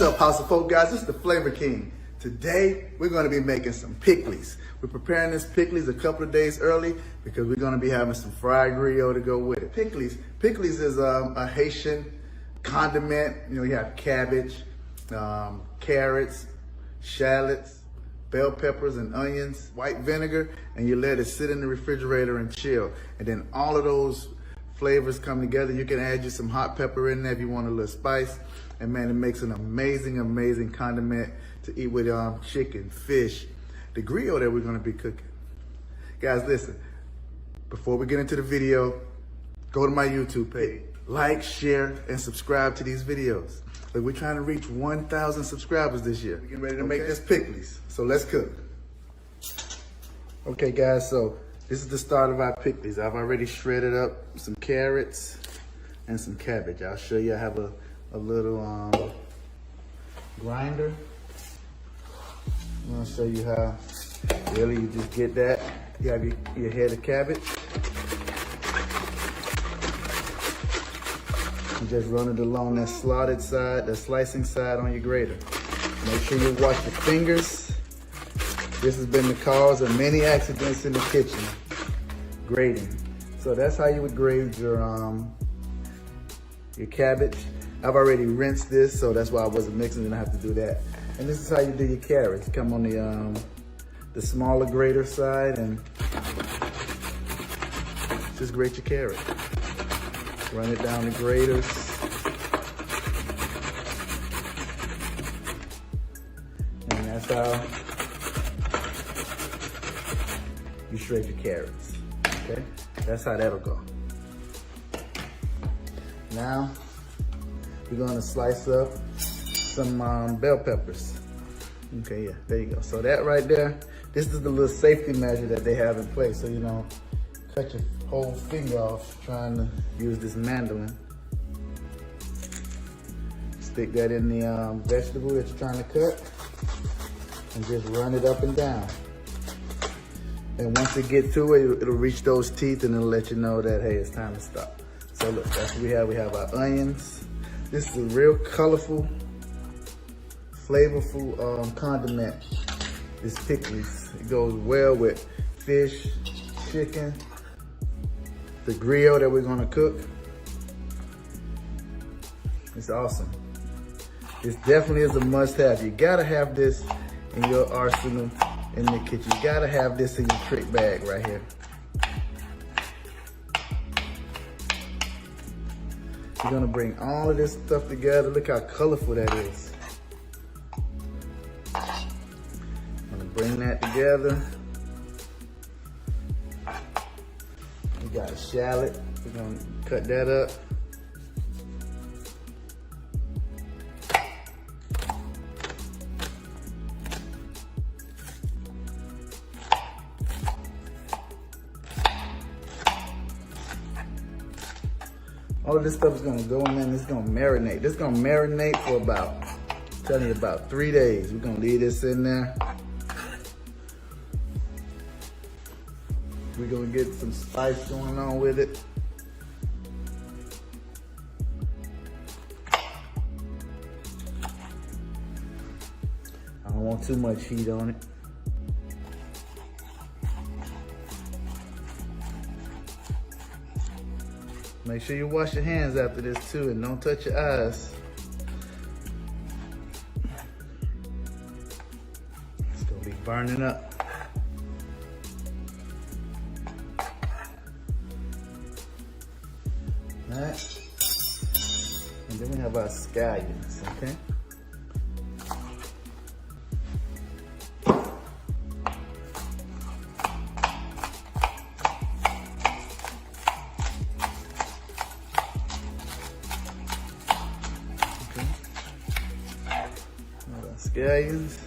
up, House of Folk guys? This is the Flavor King. Today, we're gonna be making some pikliz. We're preparing this pikliz a couple of days early because we're gonna be having some fried griot to go with it. Pikliz is a Haitian condiment. You know, you have cabbage, carrots, shallots, bell peppers and onions, white vinegar, and you let it sit in the refrigerator and chill. And then all of those flavors come together. You can add just some hot pepper in there if you want a little spice. And man, it makes an amazing, amazing condiment to eat with chicken, fish, the griot that we're gonna be cooking. Guys, listen, before we get into the video, go to my YouTube page. Like, share, and subscribe to these videos. Like, we're trying to reach 1,000 subscribers this year. We're getting ready to make this pikliz, so let's cook. Okay guys, so this is the start of our pikliz. I've already shredded up some carrots and some cabbage. I'll show you. I have a little grinder. I'm gonna show you how really you just get that. You have your head of cabbage. You just run it along that slotted side, the slicing side on your grater. Make sure you wash your fingers. This has been the cause of many accidents in the kitchen, grating. So that's how you would grate your cabbage. I've already rinsed this, so that's why I wasn't mixing, and I have to do that. And this is how you do your carrots. Come on the smaller grater side and just grate your carrot. Run it down the graters. And that's how you shred your carrots, okay? That's how that'll go. Now, we're gonna slice up some bell peppers. Okay, yeah, there you go. So that right there, this is the little safety measure that they have in place. So you don't cut your whole finger off trying to use this mandolin. Stick that in the vegetable that you're trying to cut and just run it up and down. And once it gets to it, it'll reach those teeth and it'll let you know that, hey, it's time to stop. So look, that's what we have. We have our onions. This is a real colorful, flavorful condiment. This pikliz. It goes well with fish, chicken, the griot that we're gonna cook. It's awesome. This definitely is a must-have. You gotta have this in your arsenal in the kitchen. You gotta have this in your trick bag right here. We're gonna bring all of this stuff together. Look how colorful that is. Gonna bring that together. We got a shallot. We're gonna cut that up. All of this stuff is gonna go in there and it's gonna marinate. This is gonna marinate for about, I'm telling you, about 3 days. We're gonna leave this in there. We're gonna get some spice going on with it. I don't want too much heat on it. Make sure you wash your hands after this too, and don't touch your eyes. It's gonna be burning up. All right. And then we have our scallions, okay? Scallions.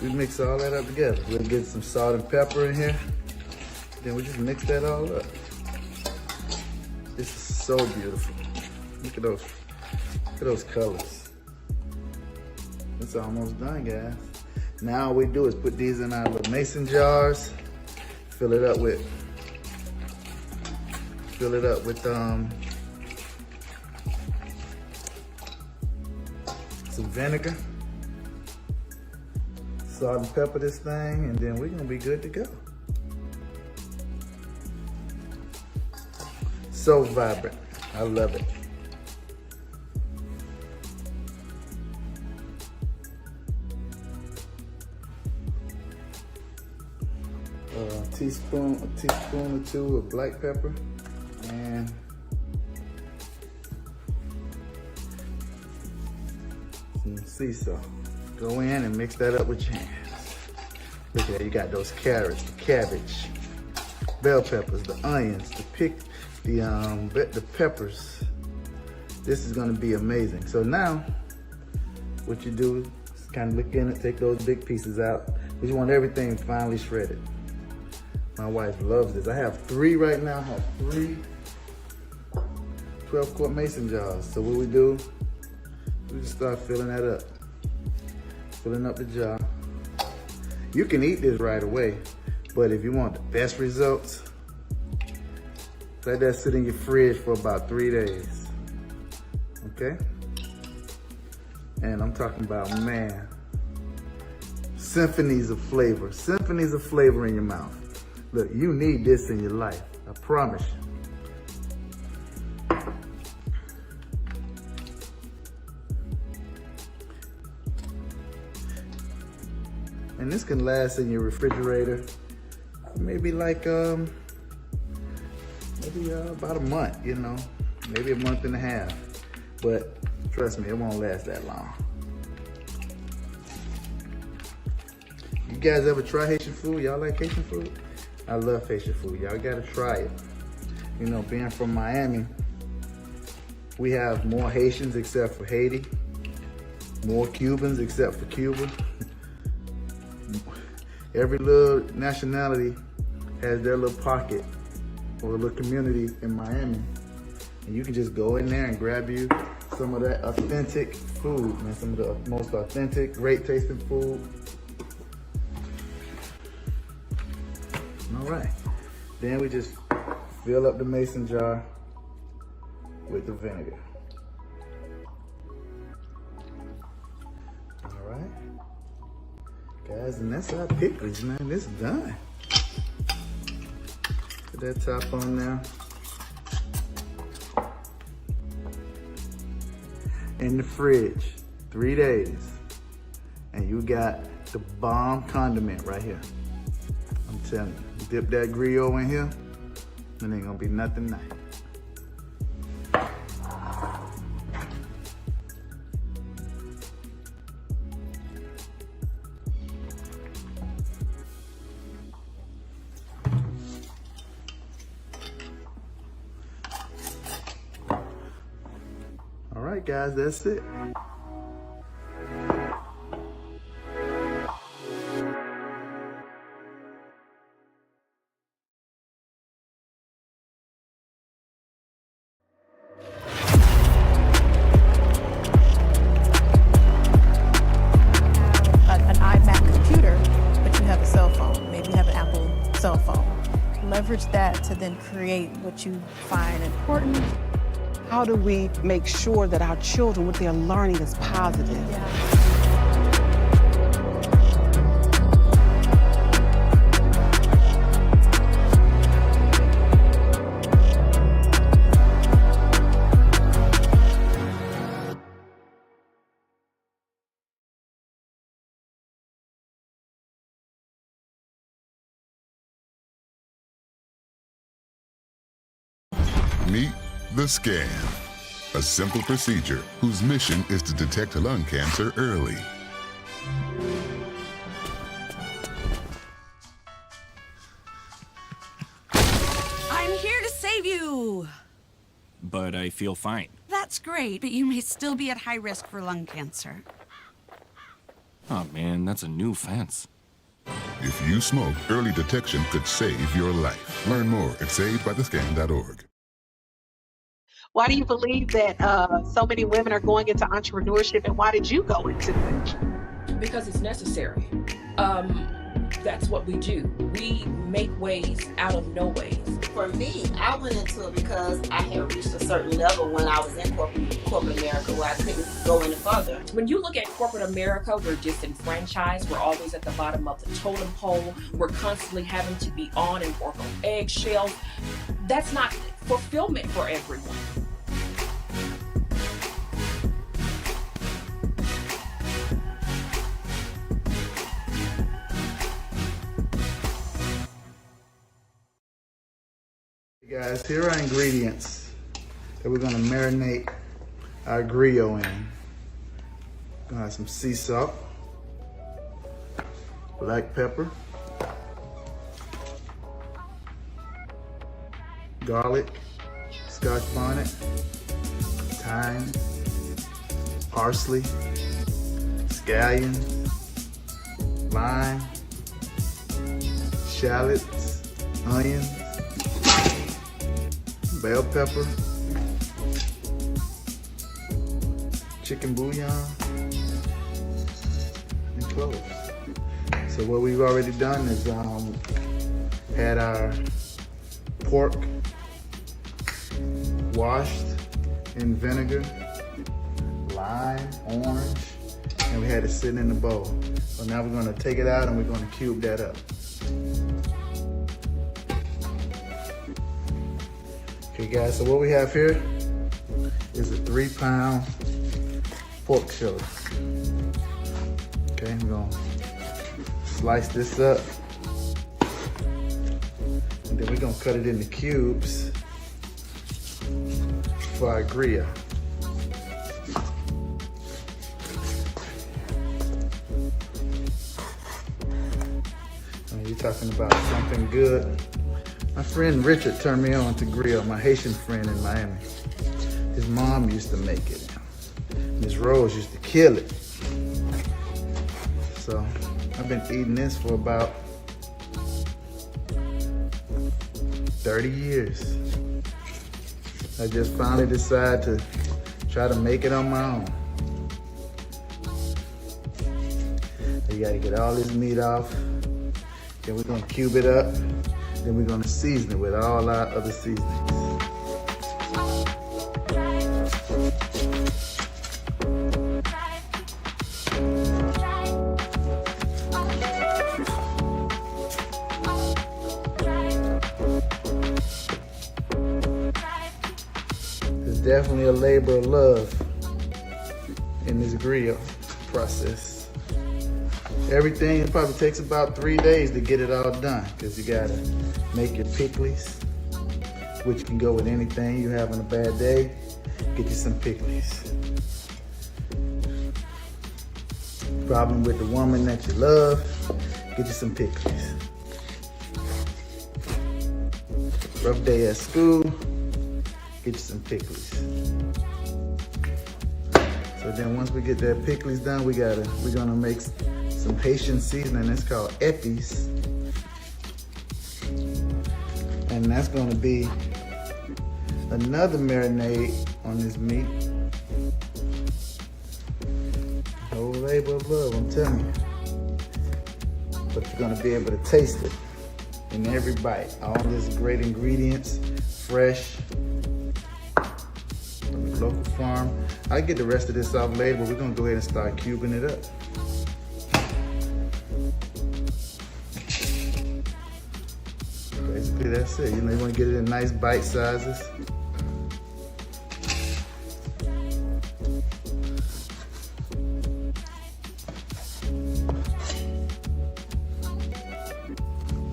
We mix all that up together. We'll get some salt and pepper in here. Then we just mix that all up. This is so beautiful. Look at those Look at those colors. It's almost done, guys. Now all we do is put these in our little mason jars, fill it up with some vinegar, salt and pepper this thing, and then we're gonna be good to go. So vibrant, I love it. A teaspoon or two of black pepper, and some sea salt. Go in and mix that up with your hands. Look at that, you got those carrots, the cabbage, bell peppers, the onions, the peppers. This is gonna be amazing. So now, what you do is kind of look in it, take those big pieces out. We just want everything finely shredded. My wife loves this. I have 3 right now. I have 3 12-quart mason jars. So what we do, we just start filling that up. Filling up the jar. You can eat this right away, but if you want the best results, let that sit in your fridge for about 3 days. Okay? And I'm talking about, man, symphonies of flavor in your mouth. Look, you need this in your life, I promise you. And this can last in your refrigerator, maybe like, about a month, you know, maybe a month and a half. But trust me, it won't last that long. You guys ever try Haitian food? Y'all like Haitian food? I love Haitian food. Y'all gotta try it. You know, being from Miami, we have more Haitians except for Haiti, more Cubans except for Cuba. Every little nationality has their little pocket or a little community in Miami. And you can just go in there and grab you some of that authentic food, man, some of the most authentic, great tasting food. All right, then we just fill up the mason jar with the vinegar. All right, guys, and that's our pickles, man. It's done. Put that top on there. In the fridge, 3 days, and you got the bomb condiment right here. I'm telling you. Dip that Griot in here, and ain't gonna be nothing nice. All right, guys, that's it. Cell phone. Leverage that to then create what you find important. How do we make sure that our children, what they're learning, is positive? Yeah. Meet the scan, a simple procedure whose mission is to detect lung cancer early. I'm here to save you. But I feel fine. That's great, but you may still be at high risk for lung cancer. Oh man, that's a new fence. If you smoke, early detection could save your life. Learn more at savedbythescan.org. Why do you believe that so many women are going into entrepreneurship, and why did you go into it? Because it's necessary. That's what we do. We make ways out of no ways. For me, I went into it because I had reached a certain level when I was in corporate America where I couldn't go any further. When you look at corporate America, we're disenfranchised. We're always at the bottom of the totem pole. We're constantly having to be on and work on eggshells. That's not fulfillment for everyone. Guys, here are ingredients that we're gonna marinate our griot in. Gonna have some sea salt, black pepper, garlic, scotch bonnet, thyme, parsley, scallions, lime, shallots, onions, bell pepper, chicken bouillon, and cloves. So what we've already done is had our pork washed in vinegar, lime, orange, and we had it sitting in the bowl. So now we're gonna take it out and we're gonna cube that up. Okay guys, so what we have here is a 3-pound pork shoulder. Okay, we're gonna slice this up. And then we're gonna cut it into cubes for our griot. You're talking about something good. My friend Richard turned me on to Griot, my Haitian friend in Miami. His mom used to make it. Miss Rose used to kill it. So I've been eating this for about 30 years. I just finally decided to try to make it on my own. You gotta get all this meat off. Then we're gonna cube it up. Then we're gonna season it with all our other seasonings. There's definitely a labor of love in this griot process. Everything, it probably takes about 3 days to get it all done because you gotta make your pikliz, which can go with anything. You having a bad day, get you some pikliz. Problem with the woman that you love, get you some pikliz. Rough day at school, get you some pikliz. So then once we get that pikliz done, we're gonna make some Haitian seasoning. It's called epis. And that's gonna be another marinade on this meat. Whole labor of love, I'm telling you. But you're gonna be able to taste it in every bite. All these great ingredients, fresh, from the local farm. I'll get the rest of this off later, but we're gonna go ahead and start cubing it up. Basically, that's it. You know, you want to get it in nice bite sizes.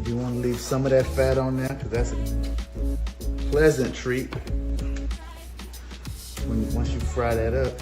You want to leave some of that fat on there because that's a pleasant treat once you fry that up.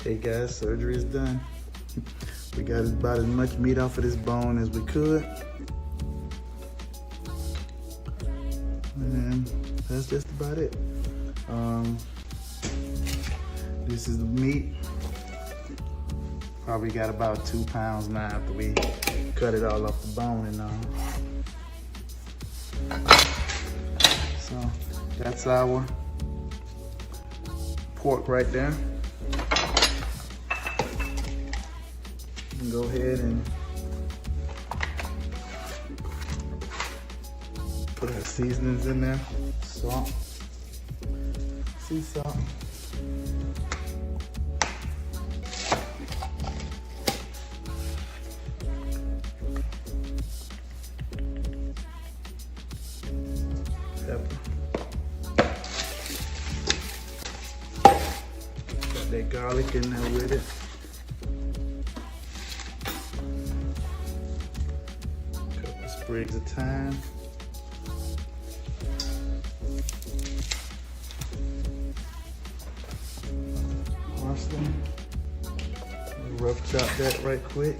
Okay guys, surgery is done. We got about as much meat off of this bone as we could. And that's just about it. This is the meat. Probably got about 2 pounds now after we cut it all off the bone and all. So that's our pork right there. You can go ahead and put our seasonings in there. Salt, sea salt. Pepper. Got that garlic in there with it. Couple sprigs of thyme. Parsley. Rough chop that right quick.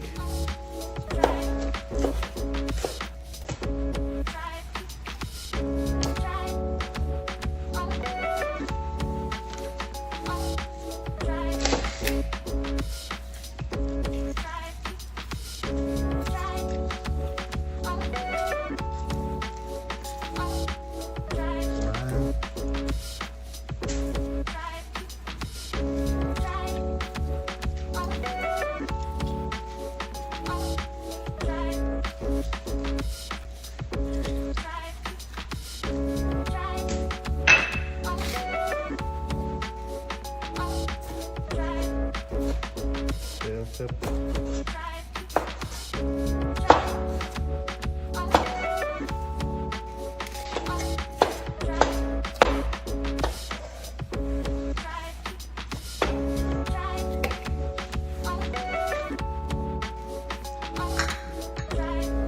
Pepper.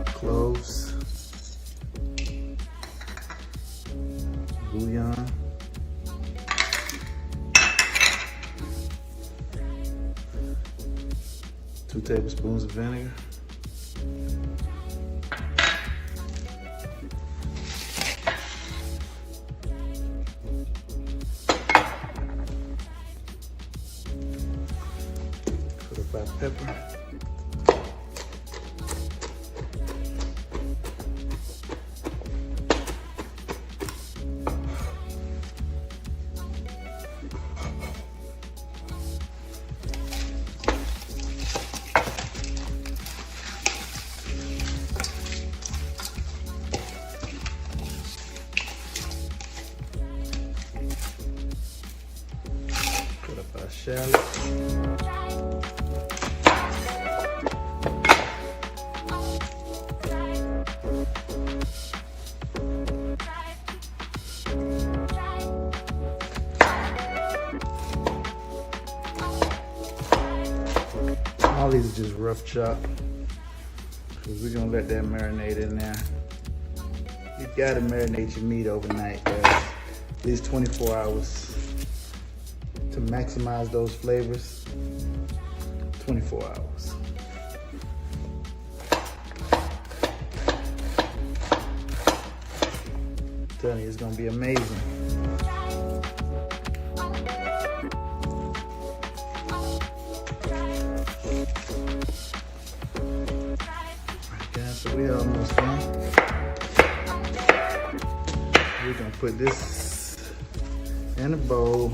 Cloves. Bouillon. 2 tablespoons of vinegar. Put up our pepper. Shallot. All these are just rough chop because we're gonna let that marinate in there. You gotta marinate your meat overnight, guys. At least 24 hours. To maximize those flavors, 24 hours. I'm telling you, it's gonna be amazing. Alright guys, so we almost done. We're gonna put this in a bowl.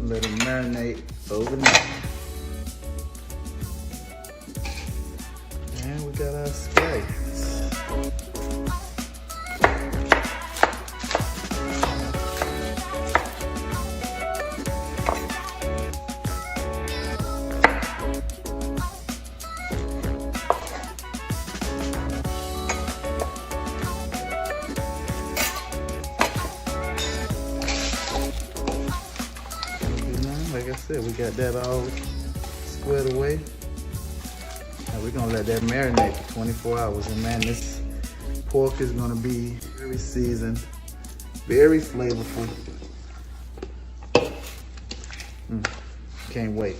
Let it marinate overnight. And we got our spice. Like I said, we got that all squared away. Now we're gonna let that marinate for 24 hours. And man, this pork is gonna be very seasoned, very flavorful. Can't wait.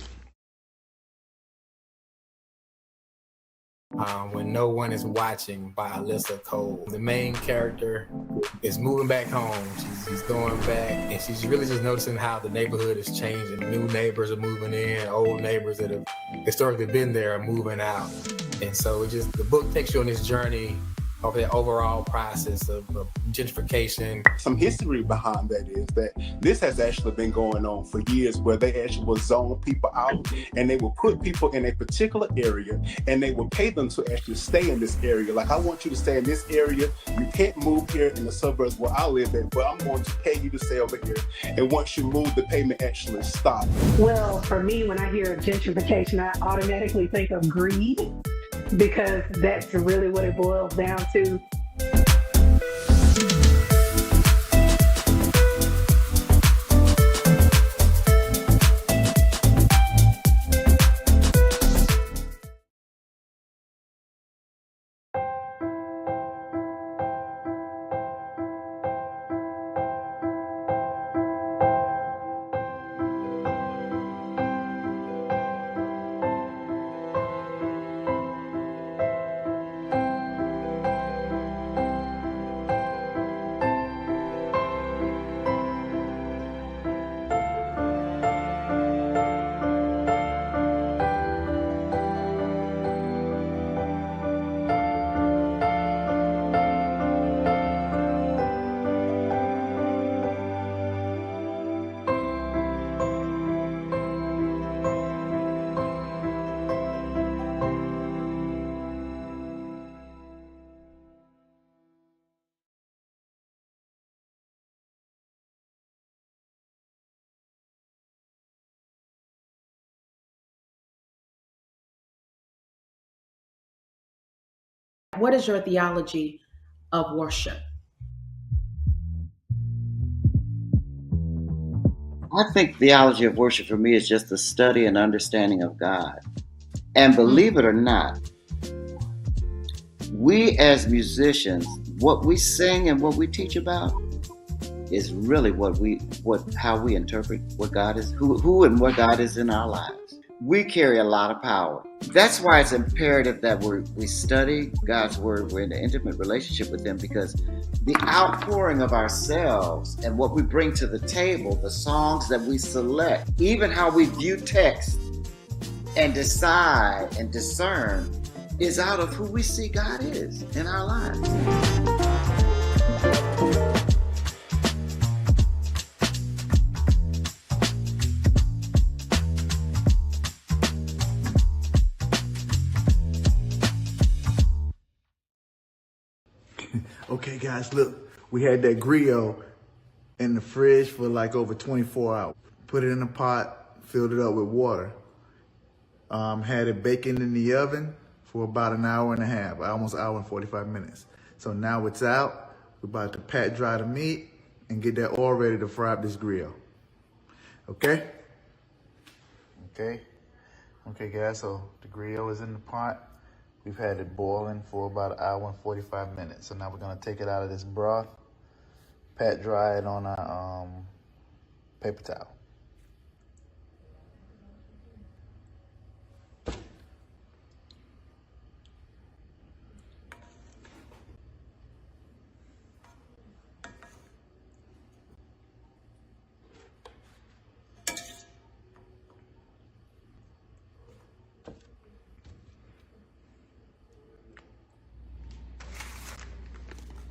When No One Is Watching by Alyssa Cole. The main character is moving back home. She's going back, and she's really just noticing how the neighborhood is changing. New neighbors are moving in, old neighbors that have historically been there are moving out. And so the book takes you on this journey of the overall process of gentrification. Some history behind that is that this has actually been going on for years, where they actually will zone people out, and they will put people in a particular area, and they will pay them to actually stay in this area. Like, I want you to stay in this area. You can't move here in the suburbs where I live in, but I'm going to pay you to stay over here. And once you move, the payment actually stops. Well, for me, when I hear gentrification, I automatically think of greed, because that's really what it boils down to. What is your theology of worship? I think theology of worship for me is just the study and understanding of God. And believe it or not, we as musicians, what we sing and what we teach about is really how we interpret what God is, who and what God is in our lives. We carry a lot of power. That's why it's imperative that we study God's word. We're in an intimate relationship with Him, because the outpouring of ourselves and what we bring to the table, the songs that we select, even how we view text and decide and discern, is out of who we see God is in our lives. Okay, guys, look, we had that griot in the fridge for like over 24 hours. Put it in a pot, filled it up with water. Had it baking in the oven for about an hour and a half, almost an hour and 45 minutes. So now it's out. We're about to pat dry the meat and get that all ready to fry up this griot. Okay? Okay, guys, so the griot is in the pot. We've had it boiling for about an hour and 45 minutes. So now we're gonna take it out of this broth, pat dry it on our paper towel.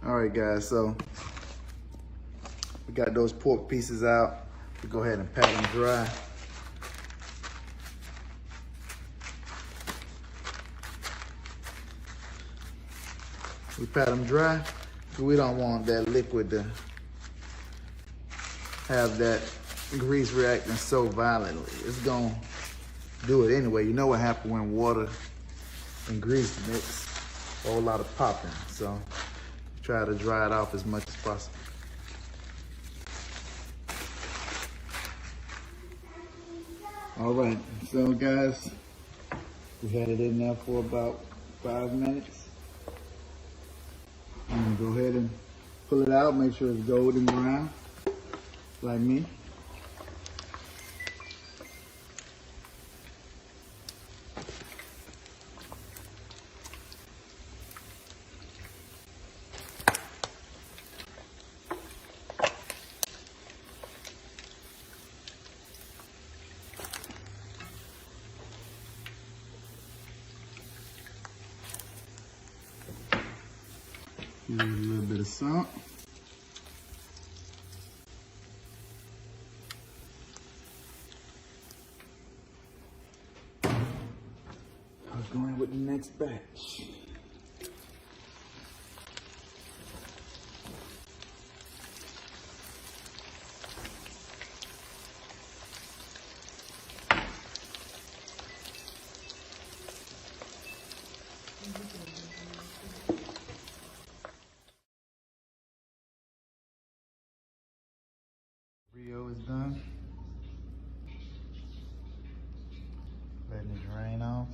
All right, guys, so we got those pork pieces out. We go ahead and pat them dry. We pat them dry because we don't want that liquid to have that grease reacting so violently. It's gonna do it anyway. You know what happens when water and grease mix? A whole lot of popping. So try to dry it off as much as possible. All right, so guys, we had it in there for about 5 minutes. I'm gonna go ahead and pull it out, make sure it's golden brown, like me. Give it a little bit of salt. We're going with the next batch. Griot is done. Letting it drain off.